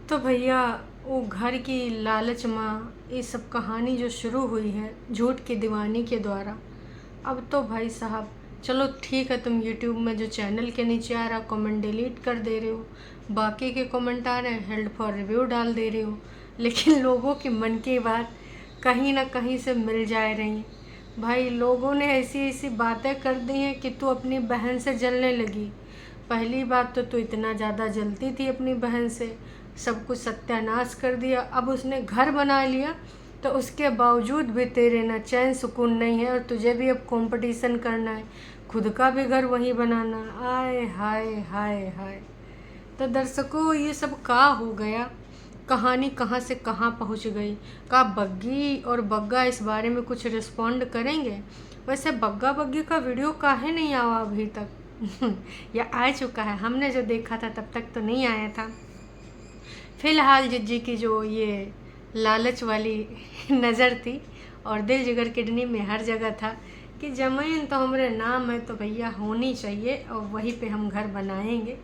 तो भैया वो घर की लालच माँ ये सब कहानी जो शुरू हुई है झूठ की दीवानी के द्वारा। अब तो भाई साहब चलो ठीक है, तुम यूट्यूब में जो चैनल के नीचे आ रहा कमेंट डिलीट कर दे रहे हो, बाकी के कमेंट आ रहे हैं हेल्ड फॉर रिव्यू डाल दे रहे हो, लेकिन लोगों के मन की बात कहीं ना कहीं से मिल जा रही। भाई लोगों ने ऐसी ऐसी बातें कर दी हैं कि तू अपनी बहन से जलने लगी। पहली बात तो तू इतना ज़्यादा जलती थी अपनी बहन से, सब कुछ सत्यानाश कर दिया। अब उसने घर बना लिया तो उसके बावजूद भी तेरे ना चैन सुकून नहीं है, और तुझे भी अब कंपटीशन करना है, खुद का भी घर वहीं बनाना। आय हाय हाय हाय। तो दर्शकों ये सब का हो गया, कहानी कहाँ से कहाँ पहुँच गई। का बग्गी और बग्गा इस बारे में कुछ रिस्पॉन्ड करेंगे? वैसे बग्गा बग्गी का वीडियो काहे नहीं आया अभी तक? या आ चुका है? हमने जो देखा था तब तक तो नहीं आया था। फिलहाल जिज्जी की जो ये लालच वाली नज़र थी और दिल जिगर किडनी में हर जगह था कि ज़मीन तो हमारे नाम है तो भैया होनी चाहिए और वहीं पे हम घर बनाएंगे।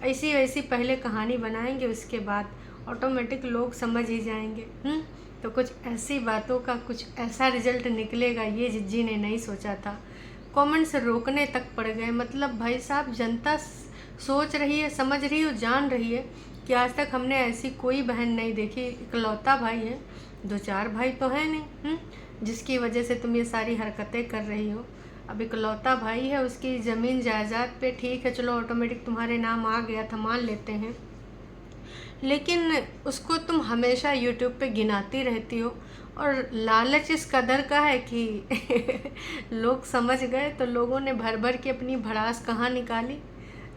ऐसी वैसी पहले कहानी बनाएंगे, उसके बाद ऑटोमेटिक लोग समझ ही जाएंगे। तो कुछ ऐसी बातों का कुछ ऐसा रिजल्ट निकलेगा ये जिज्जी ने नहीं सोचा था। कमेंट्स रोकने तक पड़ गए। मतलब भाई साहब जनता सोच रही है, समझ रही है, जान रही है कि आज तक हमने ऐसी कोई बहन नहीं देखी, इकलौता भाई है, दो चार भाई तो है नहीं जिसकी वजह से तुम ये सारी हरकतें कर रही हो। अब इकलौता भाई है, उसकी ज़मीन जायदाद पे ठीक है चलो ऑटोमेटिक तुम्हारे नाम आ गया था, मान लेते हैं, लेकिन उसको तुम हमेशा यूट्यूब पे गिनाती रहती हो। और लालच इस कदर का है कि लोग समझ गए तो लोगों ने भर भर के अपनी भड़ास कहाँ निकाली।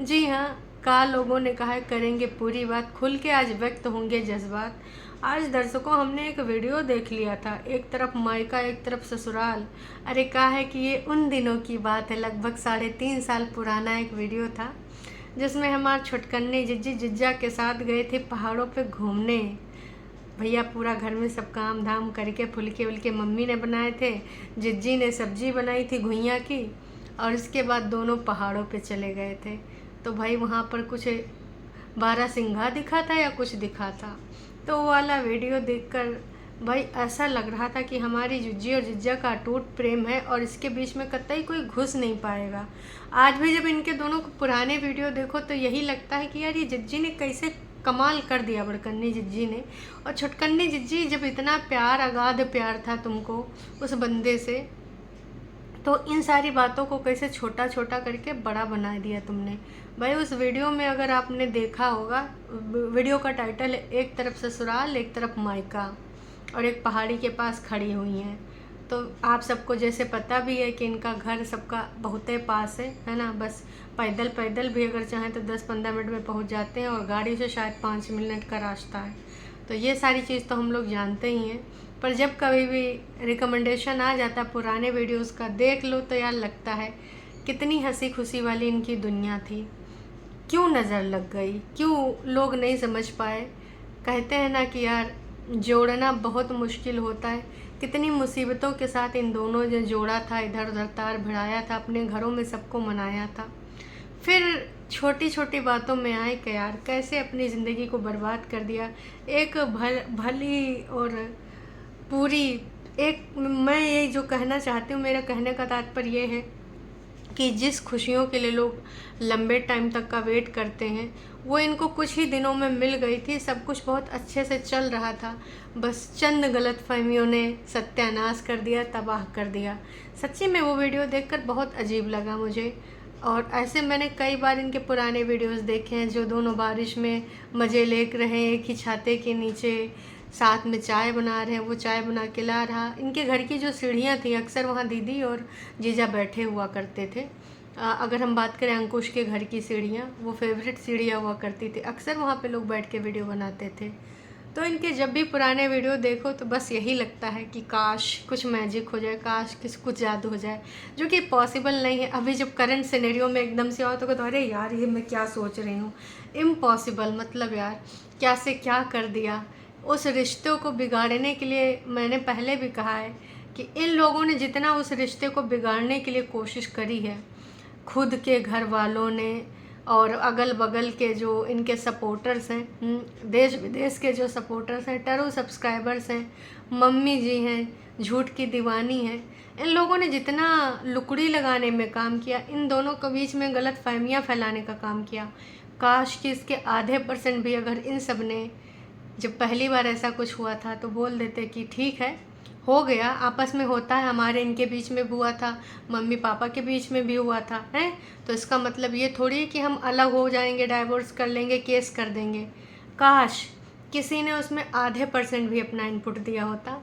जी हाँ, का लोगों ने कहा करेंगे पूरी बात, खुल के आज व्यक्त होंगे जज्बात। आज दर्शकों हमने एक वीडियो देख लिया था, एक तरफ मायका एक तरफ ससुराल। अरे कहा है कि ये उन दिनों की बात है, लगभग 3.5 साल पुराना एक वीडियो था जिसमें हमारे छुटकन्ने जिज्जी जिज्जा के साथ गए थे पहाड़ों पे घूमने। भैया पूरा घर में सब काम धाम करके फुलके उलके मम्मी ने बनाए थे, जिज्जी ने सब्जी बनाई थी घुइयाँ की, और उसके बाद दोनों पहाड़ों पे चले गए थे। तो भाई वहाँ पर कुछ बारहसिंघा दिखा था या कुछ दिखा था, तो वो वाला वीडियो देखकर भाई ऐसा लग रहा था कि हमारी जिज्जी और जिज्जा का अटूट प्रेम है और इसके बीच में कतई कोई घुस नहीं पाएगा। आज भी जब इनके दोनों को पुराने वीडियो देखो तो यही लगता है कि यार ये जिज्जी ने कैसे कमाल कर दिया बड़कन्नी जिज्जी ने, और छुटकन्नी जिज्जी जब इतना प्यार अगाध प्यार था तुमको उस बंदे से, तो इन सारी बातों को कैसे छोटा छोटा करके बड़ा बना दिया तुमने। भाई उस वीडियो में अगर आपने देखा होगा, वीडियो का टाइटल है एक तरफ ससुराल एक तरफ मायका, और एक पहाड़ी के पास खड़ी हुई हैं। तो आप सबको जैसे पता भी है कि इनका घर सबका बहुत पास है ना, बस पैदल पैदल भी अगर चाहें तो 10-15 मिनट में पहुंच जाते हैं, और गाड़ी से शायद 5 मिनट का रास्ता है। तो ये सारी चीज़ तो हम लोग जानते ही हैं, पर जब कभी भी रिकमेंडेशन आ जाता पुराने वीडियोस का देख लो तो यार लगता है कितनी हंसी खुशी वाली इनकी दुनिया थी, क्यों नज़र लग गई, क्यों लोग नहीं समझ पाए। कहते हैं ना कि यार जोड़ना बहुत मुश्किल होता है, कितनी मुसीबतों के साथ इन दोनों ने जोड़ा था, इधर उधर तार भिड़ाया था, अपने घरों में सबको मनाया था, फिर छोटी छोटी बातों में आए कि यार कैसे अपनी ज़िंदगी को बर्बाद कर दिया। एक भली और पूरी एक, मैं ये जो कहना चाहती हूँ, मेरा कहने का तात्पर्य ये है कि जिस खुशियों के लिए लोग लंबे टाइम तक का वेट करते हैं वो इनको कुछ ही दिनों में मिल गई थी, सब कुछ बहुत अच्छे से चल रहा था, बस चंद गलतफहमियों ने सत्यानाश कर दिया, तबाह कर दिया। सच्ची में वो वीडियो देखकर बहुत अजीब लगा मुझे। और ऐसे मैंने कई बार इनके पुराने वीडियोस देखे हैं जो दोनों बारिश में मज़े ले रहे हैं, एक ही छाते के नीचे साथ में चाय बना रहे हैं, वो चाय बना के ला रहा। इनके घर की जो सीढ़ियाँ थी अक्सर वहाँ दीदी और जीजा बैठे हुआ करते थे। अगर हम बात करें अंकुश के घर की सीढ़ियाँ, वो फेवरेट सीढ़ियाँ हुआ करती थी, अक्सर वहाँ पे लोग बैठ के वीडियो बनाते थे। तो इनके जब भी पुराने वीडियो देखो तो बस यही लगता है कि काश कुछ मैजिक हो जाए, काश कुछ जादू हो जाए, जो कि पॉसिबल नहीं है। अभी जब करंट सिनेरियो में एकदम से आओ तो कहते अरे यार ये मैं क्या सोच रही हूँ, इम्पॉसिबल। मतलब यार क्या से क्या कर दिया। उस रिश्तों को बिगाड़ने के लिए मैंने पहले भी कहा है कि इन लोगों ने जितना उस रिश्ते को बिगाड़ने के लिए कोशिश करी है, खुद के घर वालों ने, और अगल बगल के जो इनके सपोर्टर्स हैं, देश विदेश के जो सपोर्टर्स हैं, टरू सब्सक्राइबर्स हैं, मम्मी जी हैं, झूठ की दीवानी है, इन लोगों ने जितना लुकड़ी लगाने में काम किया, इन दोनों के बीच में गलत फहमियाँ फैलाने का काम किया, काश कि इसके आधे % भी अगर इन सब ने जब पहली बार ऐसा कुछ हुआ था तो बोल देते कि ठीक है, हो गया, आपस में होता है, हमारे इनके बीच में भी हुआ था, मम्मी पापा के बीच में भी हुआ था, हैं, तो इसका मतलब ये थोड़ी है कि हम अलग हो जाएंगे, डाइवोर्स कर लेंगे, केस कर देंगे। काश किसी ने उसमें आधे % भी अपना इनपुट दिया होता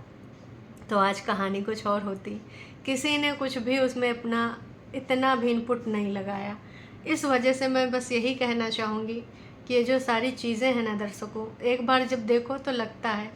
तो आज कहानी कुछ और होती। किसी ने कुछ भी उसमें अपना इतना भी इनपुट नहीं लगाया। इस वजह से मैं बस यही कहना चाहूँगी कि ये जो सारी चीज़ें हैं ना दर्शकों, एक बार जब देखो तो लगता है,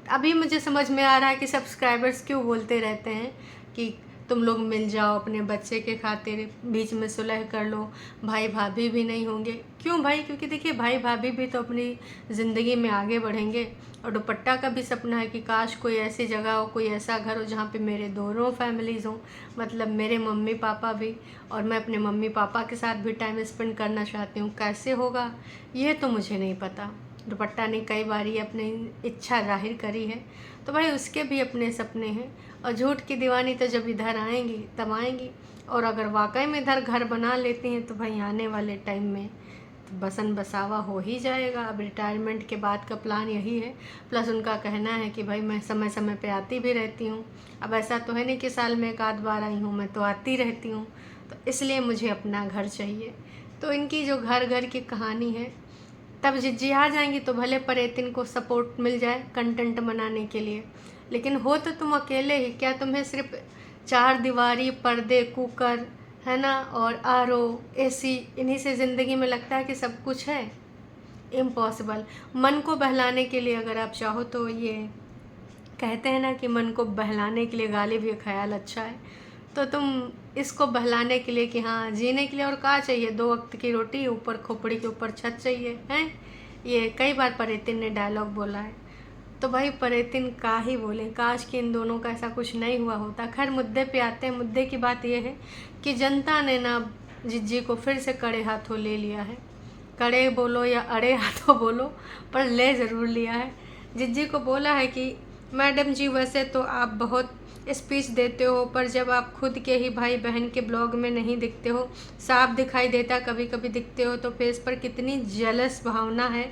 अभी मुझे समझ में आ रहा है कि सब्सक्राइबर्स क्यों बोलते रहते हैं कि तुम लोग मिल जाओ अपने बच्चे के खातिर, बीच में सुलह कर लो, भाई भाभी भी नहीं होंगे। क्यों भाई? क्योंकि देखिए भाई भाभी भी तो अपनी ज़िंदगी में आगे बढ़ेंगे, और दुपट्टा का भी सपना है कि काश कोई ऐसी जगह हो, कोई ऐसा घर हो जहाँ पे मेरे दोनों फैमिलीज़ हों, मतलब मेरे मम्मी पापा भी और मैं अपने मम्मी पापा के साथ भी टाइम स्पेंड करना चाहती हूँ। कैसे होगा ये तो मुझे नहीं पता। दुपट्टा ने कई बार ये अपनी इच्छा जाहिर करी है, तो भाई उसके भी अपने सपने हैं, और झूठ की दीवानी तो जब इधर आएंगी तब आएंगी, और अगर वाकई में इधर घर बना लेती हैं तो भाई आने वाले टाइम में तो बसन बसावा हो ही जाएगा। अब रिटायरमेंट के बाद का प्लान यही है। प्लस उनका कहना है कि भाई मैं समय समय पे आती भी रहती हूँ, अब ऐसा तो है नहीं कि साल में 1 आध बार आई हूँ, मैं तो आती रहती हूँ, तो इसलिए मुझे अपना घर चाहिए। तो इनकी जो घर घर की कहानी है, तब जिज्जी आ जाएंगी तो भले परेतिन को सपोर्ट मिल जाए कंटेंट बनाने के लिए, लेकिन हो तो तुम अकेले ही। क्या तुम्हें सिर्फ 4 दीवारी, पर्दे, कुकर, है ना, और RO, AC, इन्हीं से ज़िंदगी में लगता है कि सब कुछ है? इम्पॉसिबल। मन को बहलाने के लिए अगर आप चाहो तो ये कहते हैं ना कि मन को बहलाने के लिए गालिब ये ख्याल अच्छा है, तो तुम इसको बहलाने के लिए कि हाँ जीने के लिए और क्या चाहिए, 2 वक्त की रोटी, ऊपर खोपड़ी के ऊपर छत चाहिए, हैं, ये कई बार परेतिन ने डायलॉग बोला है। तो भाई परेतिन का ही बोले, काश कि इन दोनों का ऐसा कुछ नहीं हुआ होता। खैर मुद्दे पे आते हैं। मुद्दे की बात यह है कि जनता ने ना जिज्जी को फिर से कड़े हाथों ले लिया है। कड़े बोलो या अड़े हाथों बोलो, पर ले ज़रूर लिया है। जिज्जी को बोला है कि मैडम जी वैसे तो आप बहुत स्पीच देते हो, पर जब आप खुद के ही भाई बहन के ब्लॉग में नहीं दिखते हो, साफ दिखाई देता कभी कभी दिखते हो, तो फेस पर कितनी जेलस भावना है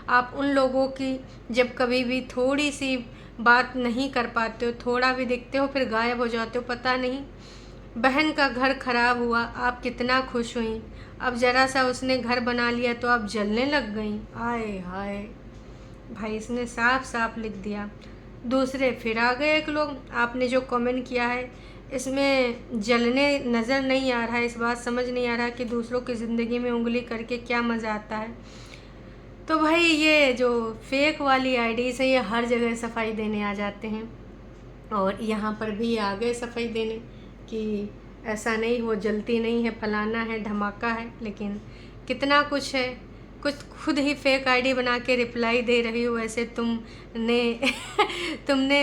आप उन लोगों की। जब कभी भी थोड़ी सी बात नहीं कर पाते हो, थोड़ा भी दिखते हो फिर गायब हो जाते हो। पता नहीं बहन का घर खराब हुआ आप कितना खुश हुई, अब ज़रा सा उसने घर बना लिया तो आप जलने लग गई। आए हाय भाई, इसने साफ साफ लिख दिया। दूसरे फिर आ गए एक लोग, आपने जो कमेंट किया है इसमें जलने नज़र नहीं आ रहा है, इस बात समझ नहीं आ रहा कि दूसरों की ज़िंदगी में उंगली करके क्या मज़ा आता है। तो भाई ये जो फेक वाली आईडीज़ है ये हर जगह सफाई देने आ जाते हैं, और यहाँ पर भी आ गए सफाई देने कि ऐसा नहीं, वो जलती नहीं है, फलाना है, धमाका है। लेकिन कितना कुछ है, कुछ खुद ही फेक आईडी बना के रिप्लाई दे रही हो। वैसे तुमने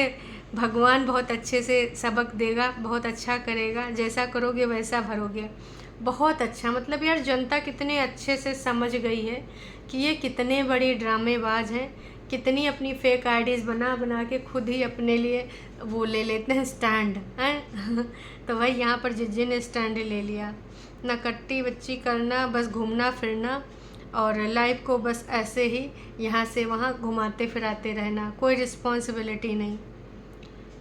भगवान बहुत अच्छे से सबक देगा, बहुत अच्छा करेगा, जैसा करोगे वैसा भरोगे। बहुत अच्छा, मतलब यार जनता कितने अच्छे से समझ गई है कि ये कितने बड़ी ड्रामेबाज हैं, कितनी अपनी फेक आईडीज़ बना बना के खुद ही अपने लिए वो ले लेते हैं स्टैंड, हैं। तो भाई यहाँ पर जिज्जी ने स्टैंड ले लिया, ना कट्टी बच्ची करना, बस घूमना फिरना और लाइफ को बस ऐसे ही यहाँ से वहाँ घुमाते फिराते रहना, कोई रिस्पॉन्सिबिलिटी नहीं।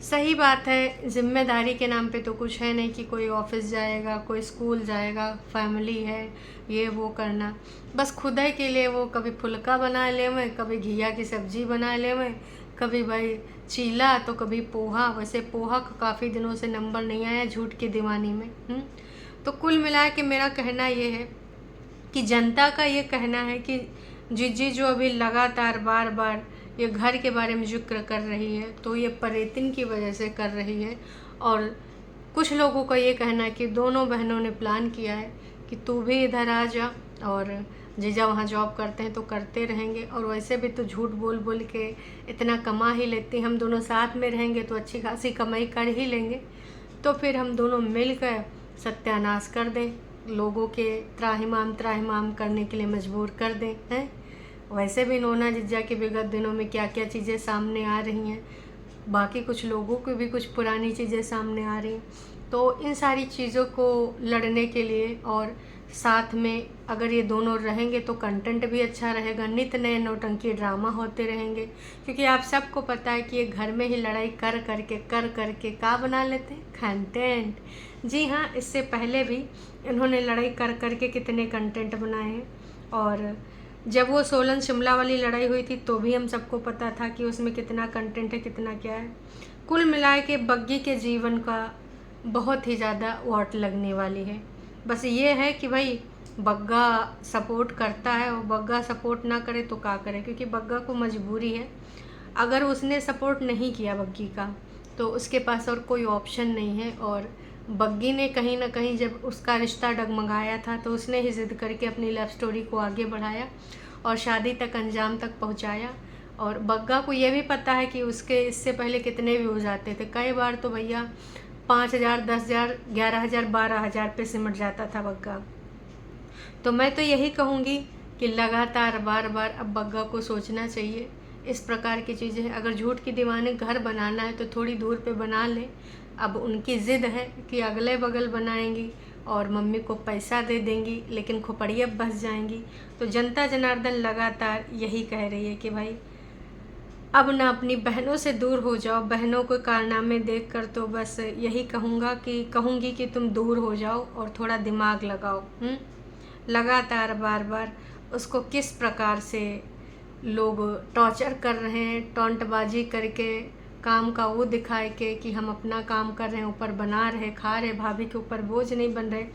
सही बात है, जिम्मेदारी के नाम पे तो कुछ है नहीं कि कोई ऑफिस जाएगा, कोई स्कूल जाएगा, फैमिली है, ये वो करना। बस खुद ही के लिए वो कभी फुल्का बना ले में, कभी घिया की सब्जी बना ले में, कभी भाई चीला तो कभी पोहा। वैसे पोहा का काफ़ी दिनों से नंबर नहीं आया झूठ की दीवानी में। तो कुल मिला के मेरा कहना ये है कि जनता का ये कहना है कि जिज्जी जो अभी लगातार बार बार ये घर के बारे में जिक्र कर रही है तो ये परेतिन की वजह से कर रही है। और कुछ लोगों का ये कहना है कि दोनों बहनों ने प्लान किया है कि तू भी इधर आ जा, और जीजा वहाँ जॉब करते हैं तो करते रहेंगे, और वैसे भी तो झूठ बोल बोल के इतना कमा ही लेती, हम दोनों साथ में रहेंगे तो अच्छी खासी कमाई कर ही लेंगे, तो फिर हम दोनों मिल कर सत्यानाश कर दें लोगों के त्राहिमाम त्राहिमाम करने के लिए मजबूर कर दें। हैं वैसे भी नोना जिज्जा के विगत दिनों में क्या क्या चीज़ें सामने आ रही हैं, बाकी कुछ लोगों की भी कुछ पुरानी चीज़ें सामने आ रही हैं। तो इन सारी चीज़ों को लड़ने के लिए और साथ में अगर ये दोनों रहेंगे तो कंटेंट भी अच्छा रहेगा, नित्य नए नौटंकी ड्रामा होते रहेंगे। क्योंकि आप सबको पता है कि ये घर में ही लड़ाई कर करके क्या बना लेते हैं, कंटेंट। जी हाँ, इससे पहले भी इन्होंने लड़ाई कर करके कितने कंटेंट बनाए हैं। और जब वो सोलन शिमला वाली लड़ाई हुई थी तो भी हम सबको पता था कि उसमें कितना कंटेंट है, कितना क्या है। कुल मिला के बग्गी के जीवन का बहुत ही ज़्यादा वाट लगने वाली है। बस ये है कि भाई बग्गा सपोर्ट करता है और बग्गा सपोर्ट ना करे तो क्या करे, क्योंकि बग्गा को मजबूरी है। अगर उसने सपोर्ट नहीं किया बग्गी का तो उसके पास और कोई ऑप्शन नहीं है। और बग्गी ने कहीं ना कहीं जब उसका रिश्ता डगमगाया था तो उसने ही ज़िद करके अपनी लव स्टोरी को आगे बढ़ाया और शादी तक अंजाम तक पहुंचाया। और बग्गा को ये भी पता है कि उसके इससे पहले कितने व्यूज़ आते थे। कई बार तो भैया 5,000, 10,000, 11,000, 12,000 पे सिमट जाता था बग्गा। तो मैं तो यही कहूँगी कि लगातार बार बार अब बग्गा को सोचना चाहिए इस प्रकार की चीज़ें। अगर झूठ की दीवाने घर बनाना है तो थोड़ी दूर पे बना ले। अब उनकी ज़िद है कि अगले बगल बनाएंगी और मम्मी को पैसा दे देंगी, लेकिन खोपड़िया बस जाएंगी। तो जनता जनार्दन लगातार यही कह रही है कि भाई अब ना अपनी बहनों से दूर हो जाओ। बहनों को कारनामे देखकर तो बस यही कहूँगी कि तुम दूर हो जाओ और थोड़ा दिमाग लगाओ। लगातार बार बार उसको किस प्रकार से लोग टॉर्चर कर रहे हैं, टॉन्टबाजी करके, काम का वो दिखाए के कि हम अपना काम कर रहे हैं, ऊपर बना रहे, खा रहे, भाभी के ऊपर बोझ नहीं बन रहे।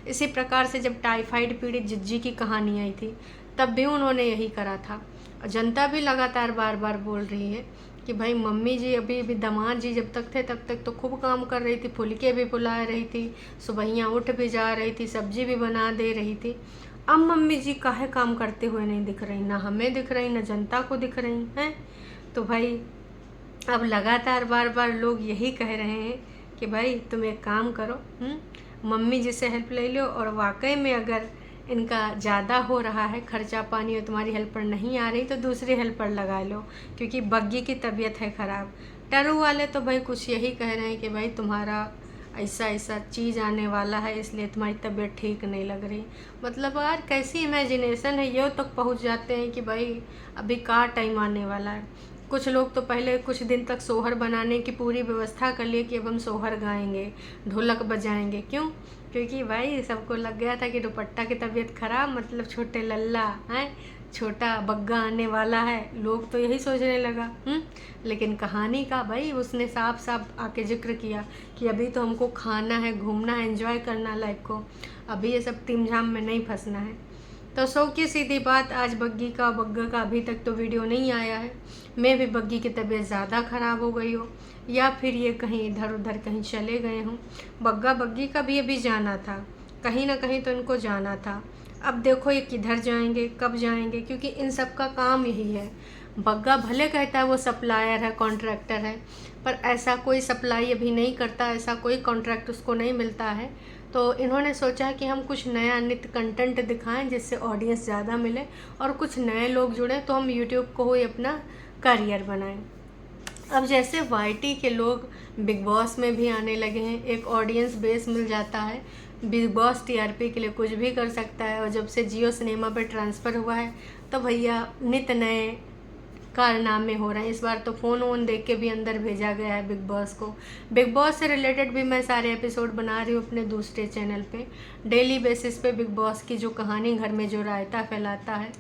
इसी प्रकार से जब टाइफाइड पीड़ित जिज्जी की कहानी आई थी तब भी उन्होंने यही करा था। जनता भी लगातार बार बार बोल रही है कि भाई मम्मी जी अभी दामाद जी जब तक थे तब तक तो खूब काम कर रही थी, फुलके भी फुला रही थी, सुबहियाँ उठ भी जा रही थी, सब्जी भी बना दे रही थी। अब मम्मी जी काहे काम करते हुए नहीं दिख रही, ना हमें दिख रही ना जनता को दिख रही हैं। तो भाई अब लगातार बार बार लोग यही कह रहे हैं कि भाई तुम एक काम करो, मम्मी जी से हेल्प ले लो। और वाकई में अगर इनका ज़्यादा हो रहा है खर्चा पानी और तुम्हारी हेल्पर नहीं आ रही तो दूसरी हेल्पर लगा लो, क्योंकि बग्गी की तबीयत है ख़राब। टरू वाले तो भाई कुछ यही कह रहे हैं कि भाई तुम्हारा ऐसा चीज़ आने वाला है इसलिए तुम्हारी तबीयत ठीक नहीं लग रही। मतलब यार कैसी इमेजिनेशन है, ये तक पहुंच जाते हैं कि भाई अभी का टाइम आने वाला है। कुछ लोग तो पहले कुछ दिन तक सोहर बनाने की पूरी व्यवस्था कर लिए कि अब हम सोहर गाएंगे, ढोलक बजाएंगे। क्यों? क्योंकि भाई सबको लग गया था कि दुपट्टा की तबीयत खराब मतलब छोटे लल्ला हैं, छोटा बग्गा आने वाला है। लोग तो यही सोचने लगा। लेकिन कहानी का भाई उसने साफ साफ आके जिक्र किया कि अभी तो हमको खाना है, घूमना है, एंजॉय करना लाइफ को, अभी ये सब तिमझाम में नहीं फंसना है। तो सौ की सीधी बात, आज बग्गा का अभी तक तो वीडियो नहीं आया है। मैं भी बग्गी की तबीयत ज़्यादा ख़राब हो गई हो या फिर ये कहीं इधर उधर कहीं चले गए हों। बग्गी का भी अभी जाना था, कहीं ना कहीं तो इनको जाना था। अब देखो ये किधर जाएंगे, कब जाएंगे, क्योंकि इन सब का काम यही है। बग्गा भले कहता है वो सप्लायर है, कॉन्ट्रैक्टर है, पर ऐसा कोई सप्लाई अभी नहीं करता, ऐसा कोई कॉन्ट्रैक्ट उसको नहीं मिलता है। तो इन्होंने सोचा कि हम कुछ नया नित्य कंटेंट दिखाएं जिससे ऑडियंस ज़्यादा मिले और कुछ नए लोग जुड़ें, तो हम यूट्यूब को ही अपना करियर बनाएं। अब जैसे वाईटी के लोग बिग बॉस में भी आने लगे हैं, एक ऑडियंस बेस मिल जाता है। बिग बॉस टीआरपी के लिए कुछ भी कर सकता है। और जब से जियो सिनेमा पे ट्रांसफ़र हुआ है तो भैया नित नए कारनामे हो रहे हैं। इस बार तो फ़ोन वोन देख के भी अंदर भेजा गया है बिग बॉस को। बिग बॉस से रिलेटेड भी मैं सारे एपिसोड बना रही हूँ अपने दूसरे चैनल पे। डेली बेसिस पे बिग बॉस की जो कहानी घर में जो रायता फैलाता है।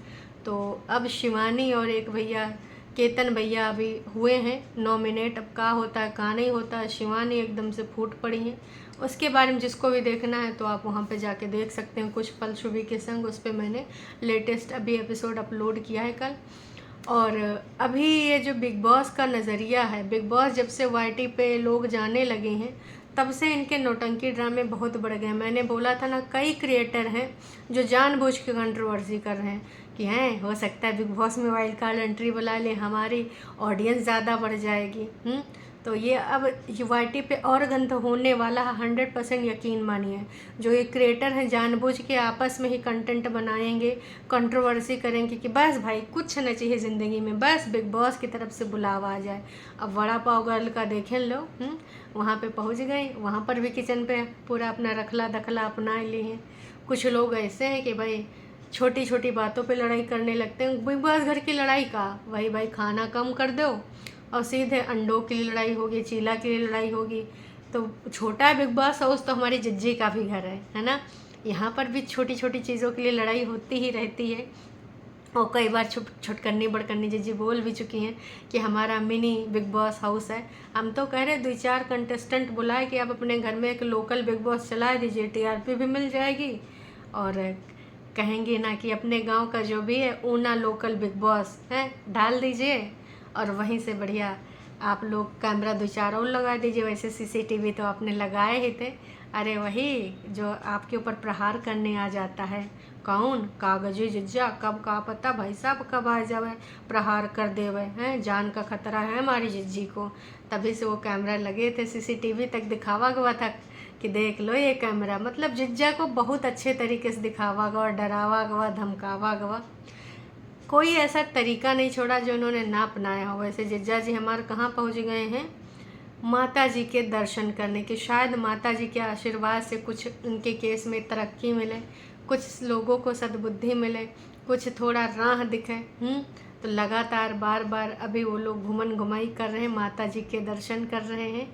तो अब शिवानी और एक भैया केतन भैया अभी हुए हैं नॉमिनेट। अब का होता है का नहीं होता है, शिवानी एकदम से फूट पड़ी हैं। उसके बारे में जिसको भी देखना है तो आप वहाँ पे जाके देख सकते हैं। कुछ पल शुभी के संग उस पर मैंने लेटेस्ट अभी एपिसोड अपलोड किया है कल। और अभी ये जो बिग बॉस का नज़रिया है, बिग बॉस जब से वाईटी पे लोग जाने लगे हैं तब से इनके नौटंकी ड्रामे बहुत बढ़ गए। मैंने बोला था ना, कई क्रिएटर हैं जो जानबूझ के कंट्रोवर्सी कर रहे हैं कि हैं हो सकता है बिग बॉस में वाइल्ड कार्ड एंट्री बुला ले, हमारी ऑडियंस ज़्यादा बढ़ जाएगी। तो ये अब यूआईटी पे और गंद होने वाला है, 100% यकीन मानिए। जो ये क्रिएटर हैं जानबूझ के आपस में ही कंटेंट बनाएंगे, कंट्रोवर्सी करेंगे कि बस भाई कुछ न चाहिए ज़िंदगी में, बस बिग बॉस की तरफ से बुलावा आ जाए। अब वड़ा पाव गर्ल का देखें लो, वहाँ पे पहुँच गए, वहाँ पर भी किचन पे पूरा अपना रखला दखला अपना लिए हैं। कुछ लोग ऐसे हैं कि भाई छोटी छोटी बातों पे लड़ाई करने लगते हैं। बिग बॉस घर की लड़ाई का वही भाई, खाना कम कर दो और सीधे अंडों के लिए लड़ाई होगी, चीला के लिए लड़ाई होगी। तो छोटा बिग बॉस हाउस तो हमारी जिज्जी का भी घर है ना। यहाँ पर भी छोटी छोटी चीज़ों के लिए लड़ाई होती ही रहती है। और कई बार छुटकन्नी बड़कन्नी जिज्जी बोल भी चुकी हैं कि हमारा मिनी बिग बॉस हाउस है। हम तो कह रहे 2-4 कंटेस्टेंट बुलाए कि आप अपने घर में एक लोकल बिग बॉस चला दीजिए, टीआरपी भी मिल जाएगी और कहेंगे ना कि अपने गांव का जो भी है ऊना लोकल बिग बॉस है डाल दीजिए और वहीं से बढ़िया आप लोग कैमरा 2-4 और लगा दीजिए। वैसे सीसीटीवी तो आपने लगाए ही थे। अरे वही जो आपके ऊपर प्रहार करने आ जाता है, कौन कागजी जिज्जा, कब का पता भाई साहब कब आ जावे प्रहार कर देवे हैं। जान का खतरा है हमारी जिज्जी को, तभी से वो कैमरा लगे थे, सीसीटीवी तक दिखावा गया था कि देख लो ये कैमरा। मतलब जिज्जा को बहुत अच्छे तरीके से दिखावा गया, डरावा गया, धमकावा गया। कोई ऐसा तरीका नहीं छोड़ा जो उन्होंने ना अपनाया हो। वैसे जिज्जा जी हमारे कहाँ पहुँच गए हैं, माता जी के दर्शन करने के। शायद माता जी के आशीर्वाद से कुछ उनके केस में तरक्की मिले, कुछ लोगों को सद्बुद्धि मिले, कुछ थोड़ा राह दिखे। तो लगातार बार बार अभी वो लोग घुमन घुमाई कर रहे हैं, माता जी के दर्शन कर रहे हैं।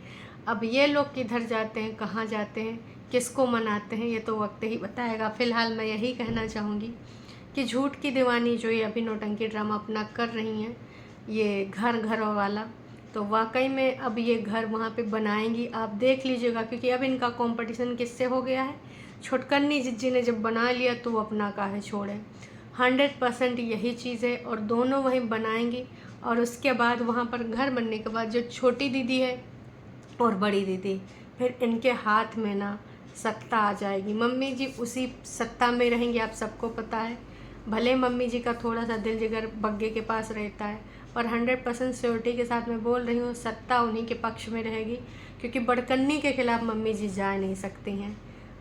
अब ये लोग किधर जाते हैं, कहाँ जाते हैं, किसको मनाते हैं, ये तो वक्त ही बताएगा। फ़िलहाल मैं यही कहना चाहूँगी कि झूठ की दीवानी जो ये अभी नौटंकी ड्रामा अपना कर रही हैं, ये घर वाला, तो वाकई में अब ये घर वहाँ पे बनाएंगी, आप देख लीजिएगा। क्योंकि अब इनका कंपटीशन किससे हो गया है, छुटकन्नी जिज्जी ने जब बना लिया तो वो अपना काहे छोड़े। 100% यही चीज़ है और दोनों वहीं बनाएंगी। और उसके बाद वहाँ पर घर बनने के बाद जो छोटी दीदी है और बड़ी दीदी, फिर इनके हाथ में ना सत्ता आ जाएगी। मम्मी जी उसी सत्ता में रहेंगी, आप सबको पता है। भले मम्मी जी का थोड़ा सा दिल जिगर बग्गे के पास रहता है, पर 100% श्योरिटी के साथ मैं बोल रही हूँ सत्ता उन्हीं के पक्ष में रहेगी। क्योंकि बड़कन्नी के खिलाफ मम्मी जी जा नहीं सकती हैं।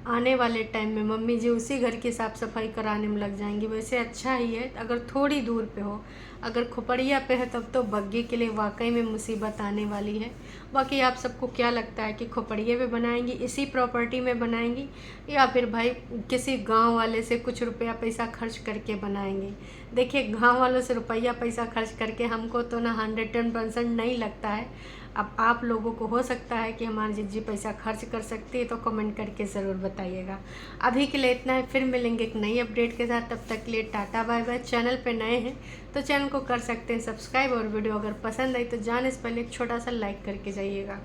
आने वाले टाइम में मम्मी जी उसी घर की साफ़ सफाई कराने में लग जाएंगी। वैसे अच्छा ही है अगर थोड़ी दूर पे हो, अगर खोपड़िया पे है तब तो बग्गे के लिए वाकई में मुसीबत आने वाली है। बाकी आप सबको क्या लगता है कि खोपड़िया पे बनाएंगी, इसी प्रॉपर्टी में बनाएंगी, या फिर भाई किसी गांव वाले से कुछ रुपया पैसा खर्च करके बनाएंगे? देखिए गांव वालों से रुपया पैसा खर्च करके हमको तो ना 110% नहीं लगता है। अब आप लोगों को हो सकता है कि हमारी जिज्जी पैसा खर्च कर सकती है, तो कमेंट करके ज़रूर बताइएगा। अभी के लिए इतना है, फिर मिलेंगे एक नई अपडेट के साथ। तब तक के लिए टाटा बाय बाय। चैनल पे नए हैं तो चैनल को कर सकते हैं सब्सक्राइब, और वीडियो अगर पसंद आई तो जाने से पहले एक छोटा सा लाइक करके जाइएगा।